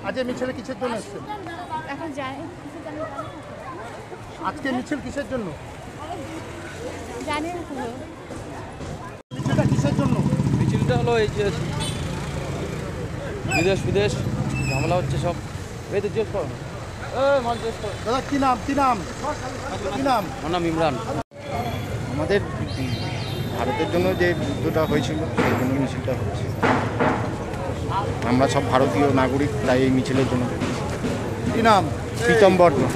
আজ এই মিছিলে কিসের জন্য এসেছেন? এখন জানি আজকে মিছিল কিসের জন্য? জানি না। মিছিলটা কিসের জন্য? মিছিলটা হলো এই যে বিদেশ ঝামেলা হচ্ছে সব, এই তো জিজ্ঞেস করো। দাদা কি নাম? আমার নাম ইমরান। আমাদের ভারতের জন্য যে যুদ্ধটা হয়েছিল সেই জন্য মিছিলটা হচ্ছে। আমরা সব ভারতীয় নাগরিক, তাই এই মিছিলের জন্য। কি নাম? প্রীতম বর্মা।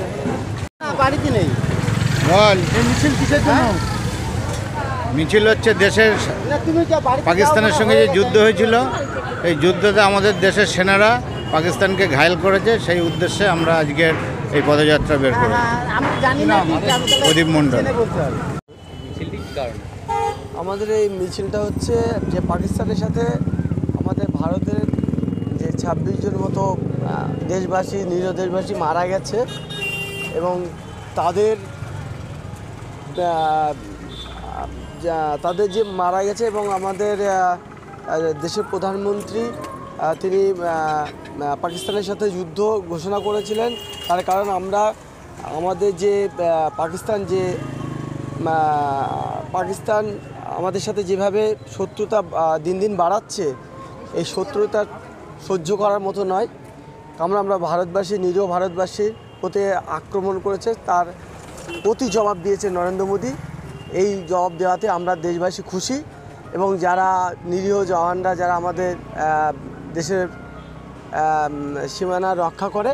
বাড়িতে নেই। বল, এই মিছিল কিসের জন্য? মিছিল হচ্ছে দেশের পাকিস্তানের সঙ্গে যে যুদ্ধ হয়েছিল, এই যুদ্ধতে আমাদের দেশের সেনারা পাকিস্তানকে ঘায়েল করেছে, সেই উদ্দেশ্যে আমরা আজকের এই পদযাত্রা বের করি। প্রদীপ মণ্ডল। মিছিলটি কী কারণে? আমাদের এই মিছিলটা হচ্ছে যে পাকিস্তানের সাথে আমাদের ভারতের যে 26 জন মতো দেশবাসী, নিরীহ দেশবাসী মারা গেছে এবং তাদের যে মারা গেছে এবং আমাদের দেশের প্রধানমন্ত্রী তিনি পাকিস্তানের সাথে যুদ্ধ ঘোষণা করেছিলেন। তার কারণ আমরা আমাদের যে পাকিস্তান আমাদের সাথে যেভাবে শত্রুতা দিন দিন বাড়াচ্ছে, এই শত্রুতা সহ্য করার মতো নয়। আমরা ভারতবাসী, নিরীহ ভারতবাসীর প্রতি আক্রমণ করেছে, তার প্রতি জবাব দিয়েছে নরেন্দ্র মোদী। এই জবাব দেওয়াতে আমরা দেশবাসী খুশি এবং যারা নিরীহ জওয়ানরা, যারা আমাদের দেশের সীমানা রক্ষা করে,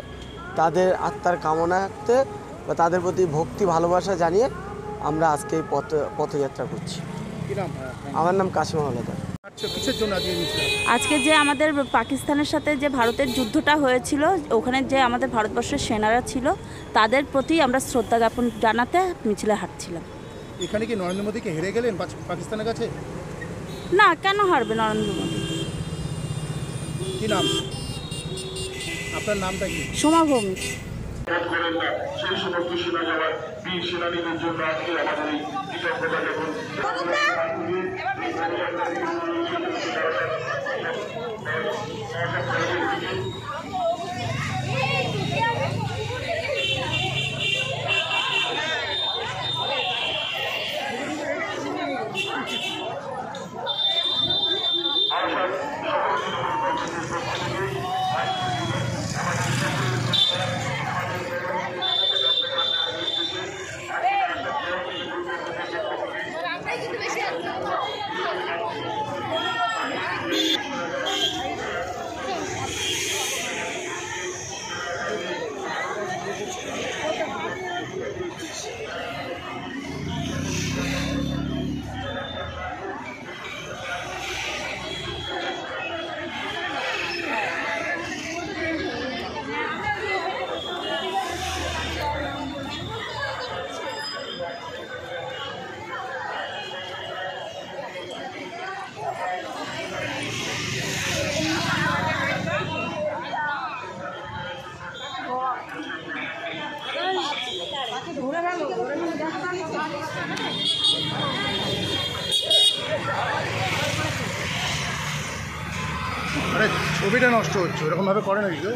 তাদের আত্মার কামনাতে বা তাদের প্রতি ভক্তি ভালোবাসা জানিয়ে আমরা আজকে এই পথযাত্রা করছি। আমার নাম কাশিম হাওলাদার। কিসের জন্য আজকে মিছিল? আজকে যে আমাদের পাকিস্তানের সাথে যে ভারতের যুদ্ধটা হয়েছিল, ওখানে যে আমাদের ভারতবর্ষের সেনারা ছিল, তাদের প্রতি আমরা শ্রদ্ধা জ্ঞাপন জানাতে মিছিলে হাঁটছিলাম। এখানে কি নরেন্দ্র মোদীকে হেরে গেলেন পাকিস্তানের কাছে? না, কেন হারবে নরেন্দ্র মোদী? কি নাম? আপনার নামটা কি? সোমা ভৌমিক। করেন না সেই সমস্ত সেনা জওয়ান, বীর সেনানীদের জন্য আজকে আমাদের এই কৃতজ্ঞতা জ্ঞাপন। আরে ছবিটা নষ্ট হচ্ছে, ওরকম ভাবে করে নাকি কেউ?